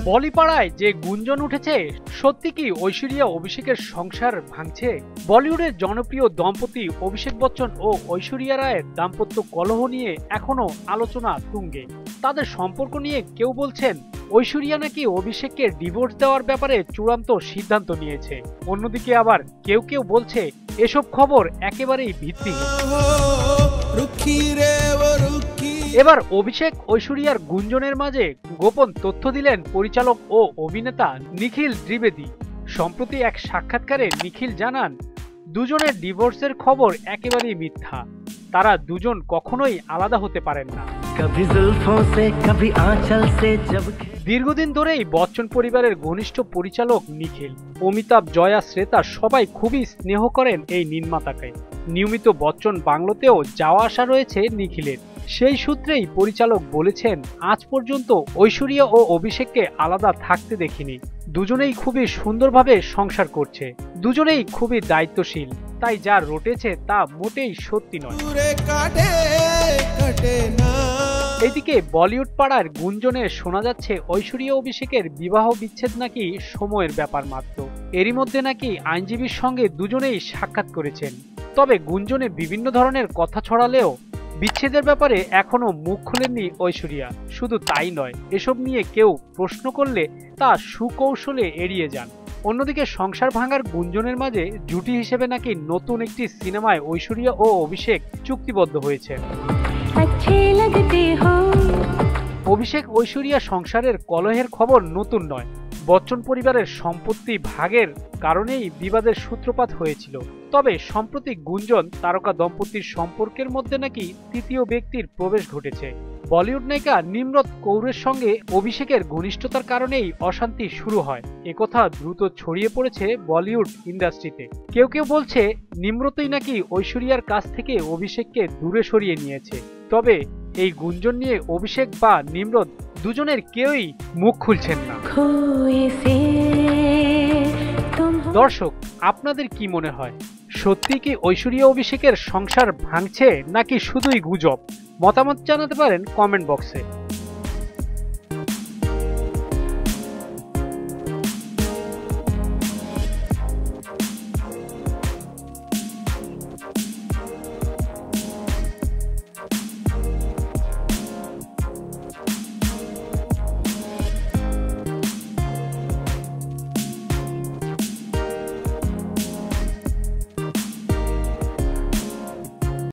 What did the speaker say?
বলিপাড়ায় যে গুঞ্জন উঠেছে, সত্যি কি ঐশ্বরিয়া অভিষেকের সংসার ভাঙছে? বলিউডের জনপ্রিয় দম্পতি অভিষেক বচ্চন ও ঐশ্বরিয়া রায়ের দাম্পত্য কলহ নিয়ে এখনো আলোচনা তুঙ্গে। তাদের সম্পর্ক নিয়ে কেউ বলছেন ঐশ্বরিয়া নাকি অভিষেককে ডিভোর্স দেওয়ার ব্যাপারে চূড়ান্ত সিদ্ধান্ত নিয়েছে। অন্যদিকে আবার কেউ কেউ বলছে এসব খবর একেবারেই ভিত্তিহীন। এবার অভিষেক ঐশ্বরিয়ার গুঞ্জনের মাঝে গোপন তথ্য দিলেন পরিচালক ও অভিনেতা নিখিল ত্রিবেদী। সম্প্রতি এক সাক্ষাৎকারে নিখিল জানান, দুজনের ডিভোর্সের খবর একেবারেই মিথ্যা। তারা দুজন কখনোই আলাদা হতে পারেন না। দীর্ঘদিন ধরেই বচ্চন পরিবারের ঘনিষ্ঠ পরিচালক নিখিল, অমিতাভ, জয়া, শ্রেতা সবাই খুবই স্নেহ করেন এই নির্মাতাকে। নিয়মিত বচ্চন বাংলোতেও যাওয়া আসা রয়েছে নিখিলের। সেই সূত্রেই পরিচালক বলেছেন, আজ পর্যন্ত ঐশ্বরিয়া ও অভিষেককে আলাদা থাকতে দেখিনি। দুজনেই খুবই সুন্দরভাবে সংসার করছে, দুজনেই খুবই দায়িত্বশীল। তাই যা রটেছে তা মোটেই সত্যি নয়। এদিকে বলিউড পাড়ার গুঞ্জনে শোনা যাচ্ছে ঐশ্বরিয়া অভিষেকের বিবাহ বিচ্ছেদ নাকি সময়ের ব্যাপার মাত্র। এরই মধ্যে নাকি আইনজীবীর সঙ্গে দুজনেই সাক্ষাৎ করেছেন। তবে গুঞ্জনে বিভিন্ন ধরনের কথা ছড়ালেও বিচ্ছেদের ব্যাপারে এখনো মুখ খুলেননি ঐশ্বরিয়া। শুধু তাই নয়, এসব নিয়ে কেউ প্রশ্ন করলে তা সুকৌশলে এড়িয়ে যান। অন্যদিকে সংসার ভাঙার গুঞ্জনের মাঝে জুটি হিসেবে নাকি নতুন একটি সিনেমায় ঐশ্বরিয়া ও অভিষেক চুক্তিবদ্ধ হয়েছে। অভিষেক ঐশ্বরিয়া সংসারের কলহের খবর নতুন নয়। বচ্চন পরিবারের সম্পত্তি ভাগের কারণেই বিবাদের সূত্রপাত হয়েছিল। তবে সম্প্রতি গুঞ্জন তারকা দম্পতির সম্পর্কের মধ্যে নাকি তৃতীয় ব্যক্তির প্রবেশ ঘটেছে। বলিউড নায়িকা নিমরত কৌরের সঙ্গে অভিষেকের ঘনিষ্ঠতার কারণেই অশান্তি শুরু হয়। একথা দ্রুত ছড়িয়ে পড়েছে বলিউড ইন্ডাস্ট্রিতে। কেউ কেউ বলছে নিমরতই নাকি ঐশ্বরিয়ার কাছ থেকে অভিষেককে দূরে সরিয়ে নিয়েছে। তবে এই গুঞ্জন নিয়ে অভিষেক বা নিমরত দুজনের কেউই মুখ খুলছেন না। দর্শক, আপনাদের কি মনে হয়, সত্যি কি ঐশ্বরিয়া অভিষেকের সংসার ভাঙছে নাকি শুধুই গুজব? মতামত জানাতে পারেন কমেন্ট বক্সে।